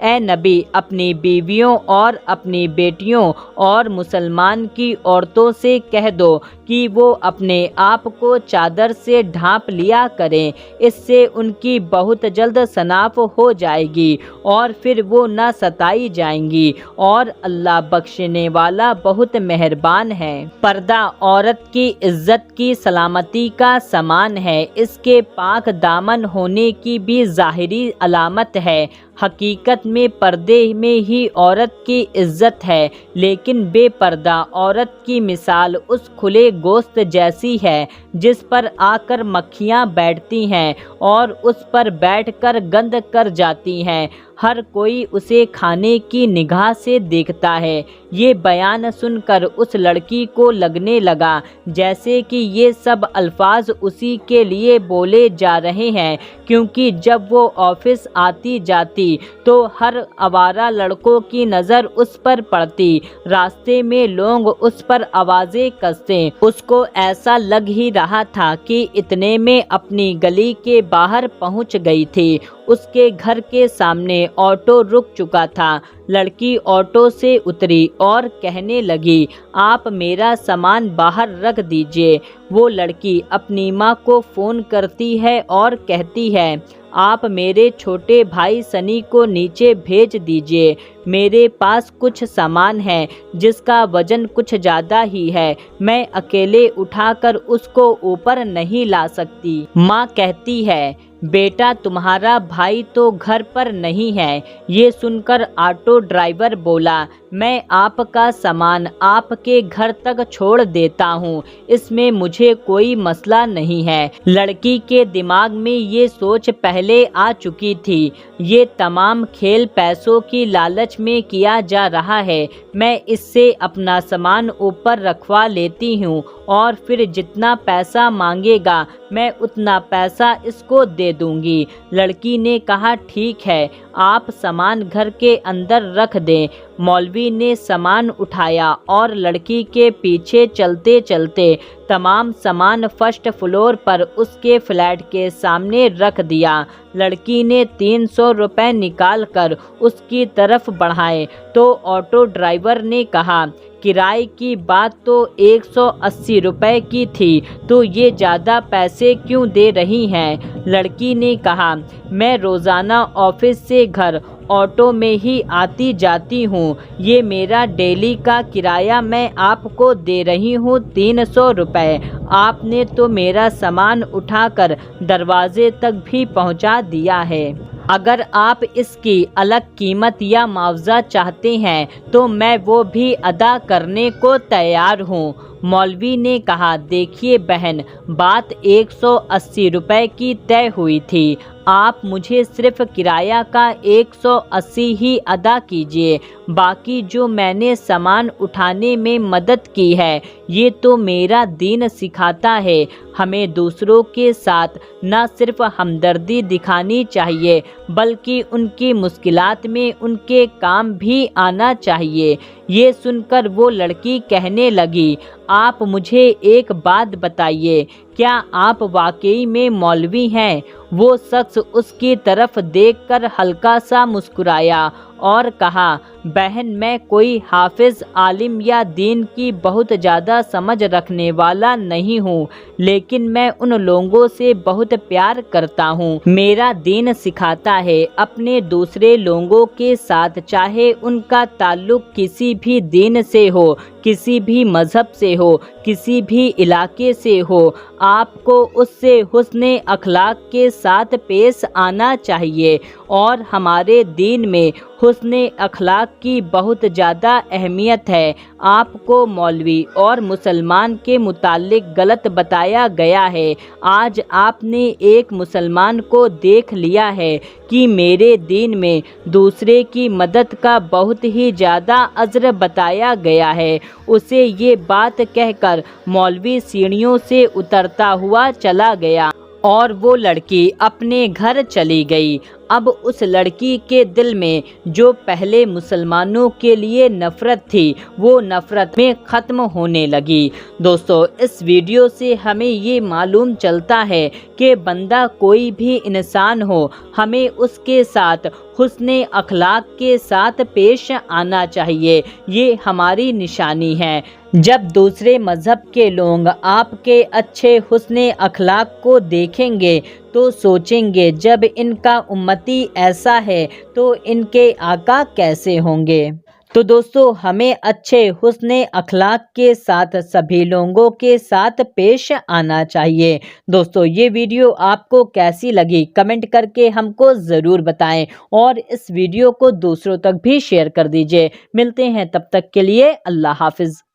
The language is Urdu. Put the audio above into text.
اے نبی اپنی بیویوں اور اپنی بیٹیوں اور مسلمان کی عورتوں سے کہہ دو کہ وہ اپنے آپ کو چادر سے ڈھانپ لیا کریں، اس سے ان کی بہت جلد شناخت ہو جائے گی اور پھر وہ نہ ستائی جائیں گی، اور اللہ بخشنے والا بہت مہربان ہے۔ پردہ عورت کی عزت کی سلامتی کا سامان ہے، اس کے پاک دامن ہونے کی بھی ظاہری علامت ہے۔ حقیقت میں پردے میں ہی عورت کی عزت ہے، لیکن بے پردہ عورت کی مثال اس کھلے گوشت جیسی ہے جس پر آ کر مکھیاں بیٹھتی ہیں اور اس پر بیٹھ کر گند کر جاتی ہیں، ہر کوئی اسے کھانے کی نگاہ سے دیکھتا ہے۔ یہ بیان سن کر اس لڑکی کو لگنے لگا جیسے کہ یہ سب الفاظ اسی کے لیے بولے جا رہے ہیں، کیونکہ جب وہ آفس آتی جاتی تو ہر آوارہ لڑکوں کی نظر اس پر پڑتی، راستے میں لوگ اس پر آوازیں کستے۔ اس کو ایسا لگ ہی رہا تھا کہ اتنے میں اپنی گلی کے باہر پہنچ گئی تھی۔ اس کے گھر کے سامنے آٹو رک چکا تھا۔ لڑکی آٹو سے اتری اور کہنے لگی، آپ میرا سامان باہر رکھ دیجیے۔ وہ لڑکی اپنی ماں کو فون کرتی ہے اور کہتی ہے، آپ میرے چھوٹے بھائی سنی کو نیچے بھیج دیجیے، میرے پاس کچھ سامان ہے جس کا وزن کچھ زیادہ ہی ہے، میں اکیلے اٹھا کر اس کو اوپر نہیں لا سکتی۔ ماں کہتی ہے، بیٹا تمہارا بھائی تو گھر پر نہیں ہے۔ یہ سن کر آٹو ڈرائیور بولا، میں آپ کا سامان آپ کے گھر تک چھوڑ دیتا ہوں، اس میں مجھے کوئی مسئلہ نہیں ہے۔ لڑکی کے دماغ میں یہ سوچ پہلے آ چکی تھی، یہ تمام کھیل پیسوں کی لالچ میں کیا جا رہا ہے، میں اس سے اپنا سامان اوپر رکھوا لیتی ہوں اور پھر جتنا پیسہ مانگے گا میں اتنا پیسہ اس کو دے دوں گی۔ لڑکی نے کہا، ٹھیک ہے، آپ سامان گھر کے اندر رکھ دیں۔ مولوی نے سامان اٹھایا اور لڑکی کے پیچھے چلتے چلتے تمام سامان فرسٹ فلور پر اس کے فلیٹ کے سامنے رکھ دیا۔ لڑکی نے 300 روپے نکال کر اس کی طرف بڑھائے تو آٹو ڈرائیور نے کہا، کرائے کی بات تو 180 روپے کی تھی، تو یہ زیادہ پیسے کیوں دے رہی ہیں؟ لڑکی نے کہا، میں روزانہ آفس سے گھر آٹو میں ہی آتی جاتی ہوں، یہ میرا ڈیلی کا کرایہ میں آپ کو دے رہی ہوں 300 روپے، آپ نے تو میرا سامان اٹھا کر دروازے تک بھی پہنچا دیا ہے۔ اگر آپ اس کی الگ قیمت یا معاوضہ چاہتے ہیں تو میں وہ بھی ادا کرنے کو تیار ہوں۔ مولوی نے کہا، دیکھیے بہن، بات 180 روپے کی طے ہوئی تھی، آپ مجھے صرف کرایہ کا 180 ہی ادا کیجیے، باقی جو میں نے سامان اٹھانے میں مدد کی ہے یہ تو میرا دین سکھاتا ہے، ہمیں دوسروں کے ساتھ نہ صرف ہمدردی دکھانی چاہیے بلکہ ان کی مشکلات میں ان کے کام بھی آنا چاہیے۔ یہ سن کر وہ لڑکی کہنے لگی، آپ مجھے ایک بات بتائیے، کیا آپ واقعی میں مولوی ہیں؟ وہ شخص اس کی طرف دیکھ کر ہلکا سا مسکرایا اور کہا، بہن میں کوئی حافظ، عالم یا دین کی بہت زیادہ سمجھ رکھنے والا نہیں ہوں، لیکن میں ان لوگوں سے بہت پیار کرتا ہوں۔ میرا دین سکھاتا ہے اپنے دوسرے لوگوں کے ساتھ، چاہے ان کا تعلق کسی بھی دین سے ہو، کسی بھی مذہب سے ہو، کسی بھی علاقے سے ہو، آپ کو اس سے حسن اخلاق کے ساتھ پیش آنا چاہیے، اور ہمارے دین میں حسن اخلاق کی بہت زیادہ اہمیت ہے۔ آپ کو مولوی اور مسلمان کے متعلق غلط بتایا گیا ہے۔ آج آپ نے ایک مسلمان کو دیکھ لیا ہے کہ میرے دین میں دوسرے کی مدد کا بہت ہی زیادہ اجر بتایا گیا ہے۔ اسے یہ بات کہہ کر مولوی سیڑھیوں سے اترتا ہوا چلا گیا اور وہ لڑکی اپنے گھر چلی گئی۔ اب اس لڑکی کے دل میں جو پہلے مسلمانوں کے لیے نفرت تھی وہ نفرت میں ختم ہونے لگی۔ دوستو اس ویڈیو سے ہمیں یہ معلوم چلتا ہے کہ بندہ کوئی بھی انسان ہو، ہمیں اس کے ساتھ حسن اخلاق کے ساتھ پیش آنا چاہیے، یہ ہماری نشانی ہے۔ جب دوسرے مذہب کے لوگ آپ کے اچھے حسن اخلاق کو دیکھیں گے تو سوچیں گے جب ان کا امتی ایسا ہے تو ان کے آقا کیسے ہوں گے۔ تو دوستو ہمیں اچھے حسن اخلاق کے ساتھ سبھی لوگوں کے ساتھ پیش آنا چاہیے۔ دوستو یہ ویڈیو آپ کو کیسی لگی کمنٹ کر کے ہم کو ضرور بتائیں، اور اس ویڈیو کو دوسروں تک بھی شیئر کر دیجئے۔ ملتے ہیں تب تک کے لیے اللہ حافظ۔